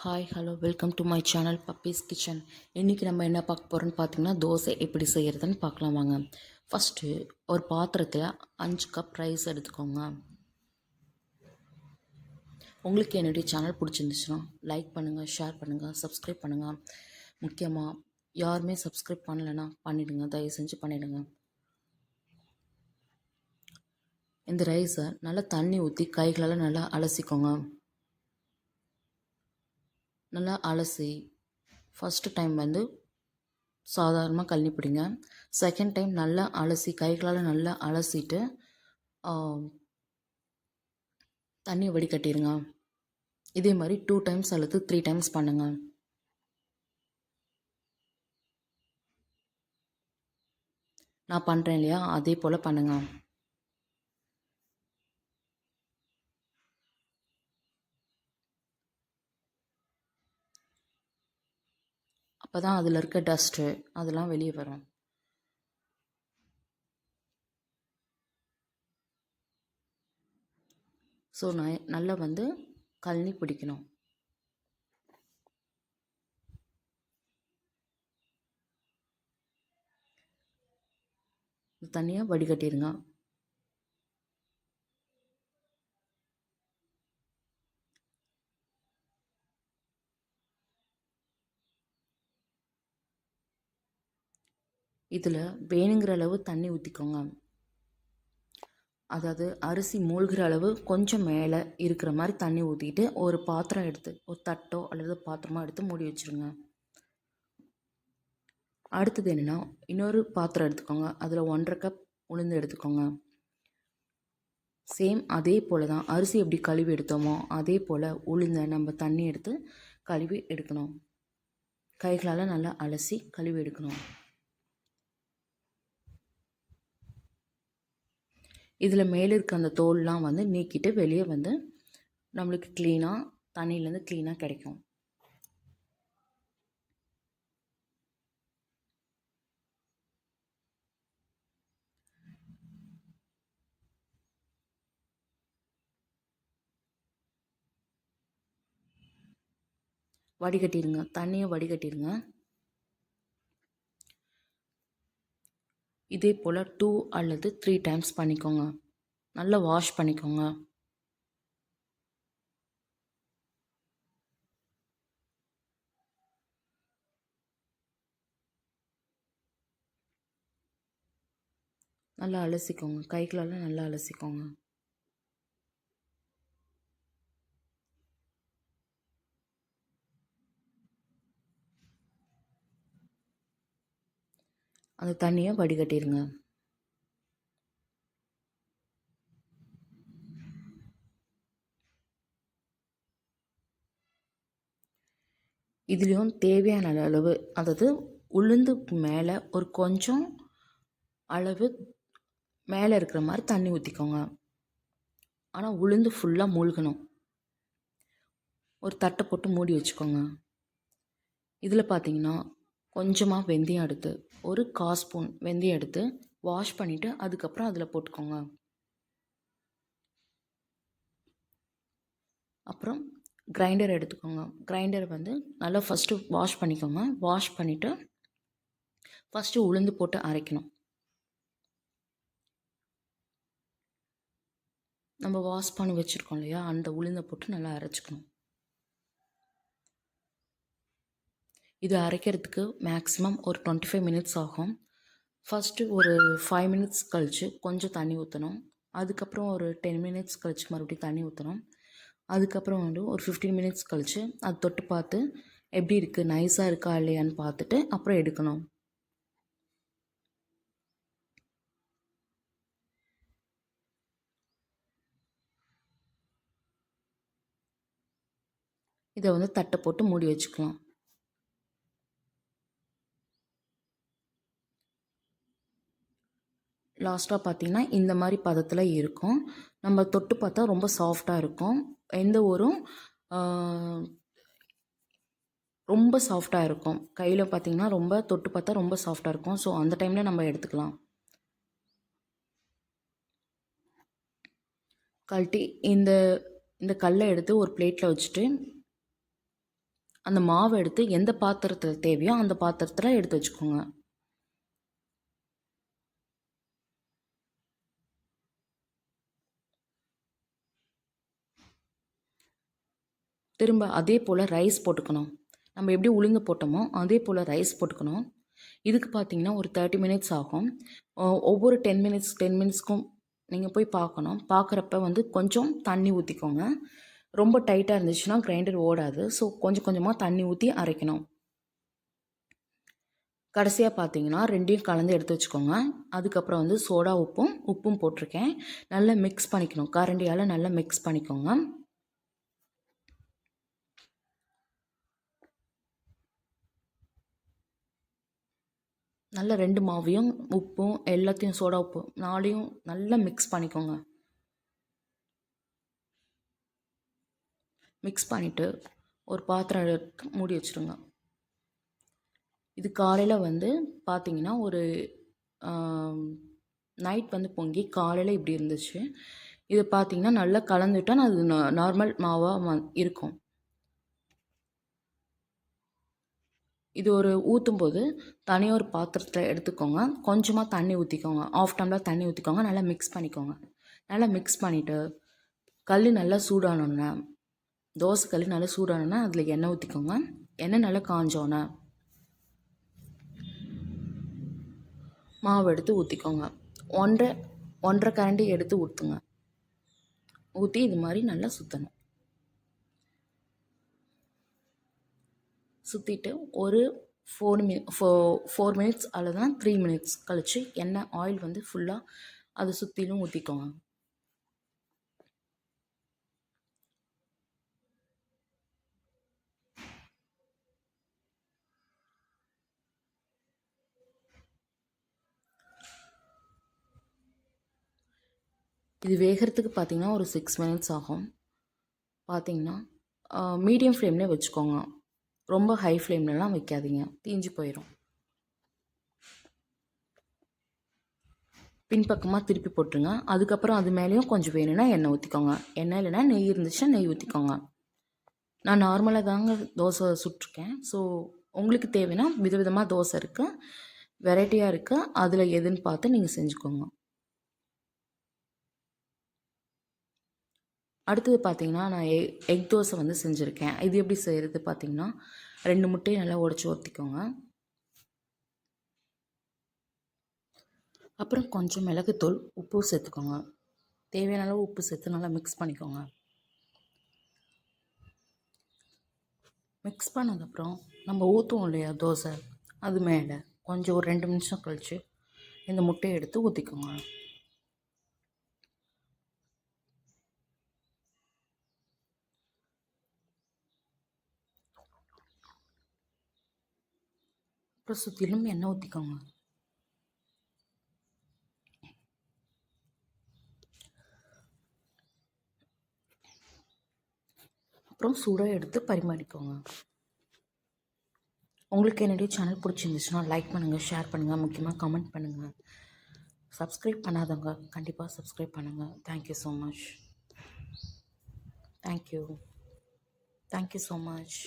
Hi hello welcome to my channel puppies kitchen. இன்றைக்கி நம்ம என்ன பார்க்க போகிறோன்னு பார்த்தீங்கன்னா, தோசை எப்படி செய்கிறதுன்னு பார்க்கலாம் வாங்க. ஃபஸ்ட்டு ஒரு பாத்திரத்தில் 5 கப் ரைஸ் எடுத்துக்கோங்க. உங்களுக்கு என்னுடைய சேனல் பிடிச்சிருந்துச்சுன்னா லைக் பண்ணுங்கள், ஷேர் பண்ணுங்கள், சப்ஸ்கிரைப் பண்ணுங்கள். முக்கியமாக யாருமே சப்ஸ்கிரைப் பண்ணலைன்னா பண்ணிவிடுங்க, தயவு செஞ்சு பண்ணிவிடுங்க. இந்த ரைஸை நல்லா தண்ணி ஊற்றி கைகளால் நல்லா அலசிக்கோங்க. நல்லா அலசி ஃபஸ்ட்டு டைம் சாதாரணமாக கழனி பிடிங்க. செகண்ட் டைம் நல்லா அலசி கைகளால் நல்லா அலசிட்டு தண்ணியை வடிகட்டிடுங்க. இதே மாதிரி 2 டைம்ஸ் அல்லது 3 டைம்ஸ் பண்ணுங்கள். நான் பண்ணுறேன் இல்லையா, அதே போல் பண்ணுங்கள். அப்போ தான் அதில் இருக்க டஸ்ட்டு அதெல்லாம் வெளியே வரும். ஸோ நல்லா கழனி பிடிக்கணும். தண்ணியை வடிகட்டிடுங்க. இதில் வேணுங்கிற அளவு தண்ணி ஊற்றிக்கோங்க. அதாவது அரிசி மூழ்கிற அளவு கொஞ்சம் மேலே இருக்கிற மாதிரி தண்ணி ஊற்றிட்டு ஒரு பாத்திரம் எடுத்து, ஒரு தட்டோ அல்லது பாத்திரமோ எடுத்து மூடி வச்சுருங்க. அடுத்தது என்னென்னா, இன்னொரு பாத்திரம் எடுத்துக்கோங்க. அதில் 1.5 கப் உளுந்து எடுத்துக்கோங்க. சேம் அதே போல் தான் அரிசி எப்படி கழுவி எடுத்தோமோ அதே போல் உளுந்தை நம்ம தண்ணி எடுத்து கழுவி எடுக்கணும். கைகளால் நல்லா அலசி கழுவி எடுக்கணும். இதில் மேலே இருக்க அந்த தோல்லாம் நீக்கிட்டு வெளியே நம்மளுக்கு க்ளீனாக தண்ணியிலேருந்து க்ளீனாக கிடைக்கும். வடிகட்டிடுங்க, தண்ணியை வடிகட்டிடுங்க. இதே போல் 2 அல்லது 3 டைம்ஸ் பண்ணிக்கோங்க. நல்லா வாஷ் பண்ணிக்கோங்க. நல்லா அலசிக்கோங்க, கைகளால் நல்லா அலசிக்கோங்க. அந்த தண்ணியை வடிகட்டிடுங்க. இதுலேயும் தேவையான அளவு, அதாவது உளுந்துக்கு மேலே ஒரு கொஞ்சம் அளவு மேலே இருக்கிற மாதிரி தண்ணி ஊற்றிக்கோங்க. ஆனால் உளுந்து ஃபுல்லாக மூழ்கணும். ஒரு தட்டை போட்டு மூடி வச்சுக்கோங்க. இதில் பார்த்தீங்கன்னா கொஞ்சமாக வெந்தயம் எடுத்து, ஒரு 1/4 ஸ்பூன் வெந்தயம் எடுத்து வாஷ் பண்ணிவிட்டு அதுக்கப்புறம் அதில் போட்டுக்கோங்க. அப்புறம் கிரைண்டர் எடுத்துக்கோங்க. கிரைண்டர் நல்லா ஃபஸ்ட்டு வாஷ் பண்ணிக்கோங்க. வாஷ் பண்ணிவிட்டு ஃபஸ்ட்டு உளுந்து போட்டு அரைக்கணும். நம்ம வாஷ் பண்ணி வச்சுருக்கோம் இல்லையா, அந்த உளுந்தை போட்டு நல்லா அரைச்சிக்கணும். இது அரைக்கிறதுக்கு மேக்ஸிமம் ஒரு 25 மினிட்ஸ் ஆகும். ஃபஸ்ட்டு ஒரு 5 மினிட்ஸ் கழித்து கொஞ்சம் தண்ணி ஊற்றணும். அதுக்கப்புறம் ஒரு 10 மினிட்ஸ் கழித்து மறுபடியும் தண்ணி ஊற்றணும். அதுக்கப்புறம் ஒரு 15 மினிட்ஸ் கழித்து அது தொட்டு பார்த்து எப்படி இருக்குது, நைஸாக இருக்கா இல்லையான்னு பார்த்துட்டு அப்புறம் எடுக்கணும். இதை தட்டை போட்டு மூடி வச்சுக்கலாம். லாஸ்ட்டாக பார்த்திங்கன்னா இந்த மாதிரி பதத்தில் இருக்கும். நம்ம தொட்டு பார்த்தா ரொம்ப சாஃப்டாக இருக்கும். எந்த ஒரு ரொம்ப சாஃப்டாக இருக்கும். கையில் பார்த்திங்கன்னா ரொம்ப தொட்டு பார்த்தா ரொம்ப சாஃப்டாக இருக்கும். ஸோ அந்த டைமில் நம்ம எடுத்துக்கலாம். கழட்டி இந்த கல்லை எடுத்து ஒரு பிளேட்டில் வச்சுட்டு அந்த மாவை எடுத்து எந்த பாத்திரத்தில் தேவையோ அந்த பாத்திரத்தில் எடுத்து வச்சுக்கோங்க. திரும்ப அதே போல் ரைஸ் போட்டுக்கணும். நம்ம எப்படி உளுந்து போட்டோமோ அதே போல் ரைஸ் போட்டுக்கணும். இதுக்கு பார்த்தீங்கன்னா ஒரு 30 மினிட்ஸ் ஆகும். ஒவ்வொரு 10 மினிட்ஸ்க்கும் நீங்கள் போய் பார்க்கணும். பார்க்குறப்ப வந்து கொஞ்சம் தண்ணி ஊற்றிக்கோங்க. ரொம்ப டைட்டாக இருந்துச்சுன்னா கிரைண்டர் ஓடாது. ஸோ கொஞ்சம் கொஞ்சமாக தண்ணி ஊற்றி அரைக்கணும். கடைசியாக பார்த்தீங்கன்னா ரெண்டையும் கலந்து எடுத்து வச்சுக்கோங்க. அதுக்கப்புறம் வந்து சோடா உப்பும் போட்டிருக்கேன். நல்லா மிக்ஸ் பண்ணிக்கணும். கரண்டியால் நல்லா மிக்ஸ் பண்ணிக்கோங்க. நல்லா 2 மாவையும் உப்பும் எல்லாத்தையும் சோடா உப்பு 4யும் நல்லா மிக்ஸ் பண்ணிக்கோங்க. மிக்ஸ் பண்ணிவிட்டு ஒரு பாத்திரம் எடுத்து மூடி வச்சுருங்க. இது காலையில் வந்து பார்த்திங்கன்னா ஒரு நைட் வந்து பொங்கி காலையில் இப்படி இருந்துச்சு. இது பார்த்திங்கன்னா நல்லா கலந்துவிட்டால் அது நார்மல் மாவாக இருக்கும். இது ஒரு ஊற்றும்போது தனியாக ஒரு பாத்திரத்தில் எடுத்துக்கோங்க. கொஞ்சமாக தண்ணி ஊற்றிக்கோங்க. 1/2 டம்ளர் தண்ணி ஊற்றிக்கோங்க. நல்லா மிக்ஸ் பண்ணிக்கோங்க. நல்லா மிக்ஸ் பண்ணிவிட்டு கல் நல்லா சூடானோன்னே தோசை கல் நல்லா சூடானோன்னா அதில் எண்ணெய் ஊற்றிக்கோங்க. எண்ணெய் நல்லா காஞ்சோன்னே மாவு எடுத்து ஊற்றிக்கோங்க. 1.5 கரண்டி எடுத்து ஊற்றுங்க. ஊற்றி இது மாதிரி நல்லா சுற்றணும். சுற்றிட்டு ஒரு 4 மினிட்ஸ் அல்லதுனா 3 மினிட்ஸ் கழித்து எண்ணெய் ஆயில் வந்து ஃபுல்லாக அதை சுற்றிலும் ஊற்றிக்கோங்க. இது வேகிறதுக்கு பார்த்திங்கன்னா ஒரு 6 மினிட்ஸ் ஆகும். பார்த்திங்கன்னா மீடியம் ஃப்ளேம்லேயே வச்சுக்கோங்க. ரொம்ப ஹை ஃப்ளேம்லலாம் வைக்காதீங்க, தீஞ்சு போயிடும். பின்பக்கமாக திருப்பி போட்டுருங்க. அதுக்கப்புறம் அது மேலேயும் கொஞ்சம் வேணும்னா எண்ணெய் ஊற்றிக்கோங்க. எண்ணெய் இல்லைன்னா நெய் இருந்துச்சுன்னா நெய் ஊற்றிக்கோங்க. நான் நார்மலாக தாங்க தோசை சுட்டிருக்கேன். ஸோ உங்களுக்கு தேவைன்னா விதவிதமாக தோசை இருக்குது, வெரைட்டியாக இருக்குது. அதில் எதுன்னு பார்த்து நீங்கள் செஞ்சுக்கோங்க. அடுத்தது பார்த்திங்கன்னா நான் எக் தோசை வந்து செஞ்சுருக்கேன். இது எப்படி செய்கிறது பார்த்திங்கன்னா 2 முட்டையை நல்லா உடச்சி ஊற்றிக்கோங்க. அப்புறம் கொஞ்சம் மிளகுத்தூள் உப்பு சேர்த்துக்கோங்க. தேவையான அளவு உப்பு சேர்த்து நல்லா மிக்ஸ் பண்ணிக்கோங்க. மிக்ஸ் பண்ணதுக்கப்புறம் நம்ம ஊற்றுவோம் இல்லையா தோசை, அது மேலே கொஞ்சம் ஒரு 2 நிமிஷம் கழித்து இந்த முட்டையை எடுத்து ஊற்றிக்கோங்க. அப்புறம் சுற்றிலும் எண்ணெய் ஊற்றிக்கோங்க. அப்புறம் சூடாக எடுத்து பரிமாறிக்கோங்க. உங்களுக்கு என்னுடைய சேனல் பிடிச்சிருந்துச்சுன்னா லைக் பண்ணுங்கள், ஷேர் பண்ணுங்கள், முக்கியமாக கமெண்ட் பண்ணுங்கள். சப்ஸ்கிரைப் பண்ணாதவங்க கண்டிப்பாக சப்ஸ்கிரைப் பண்ணுங்கள். Thank you so much. Thank you so much.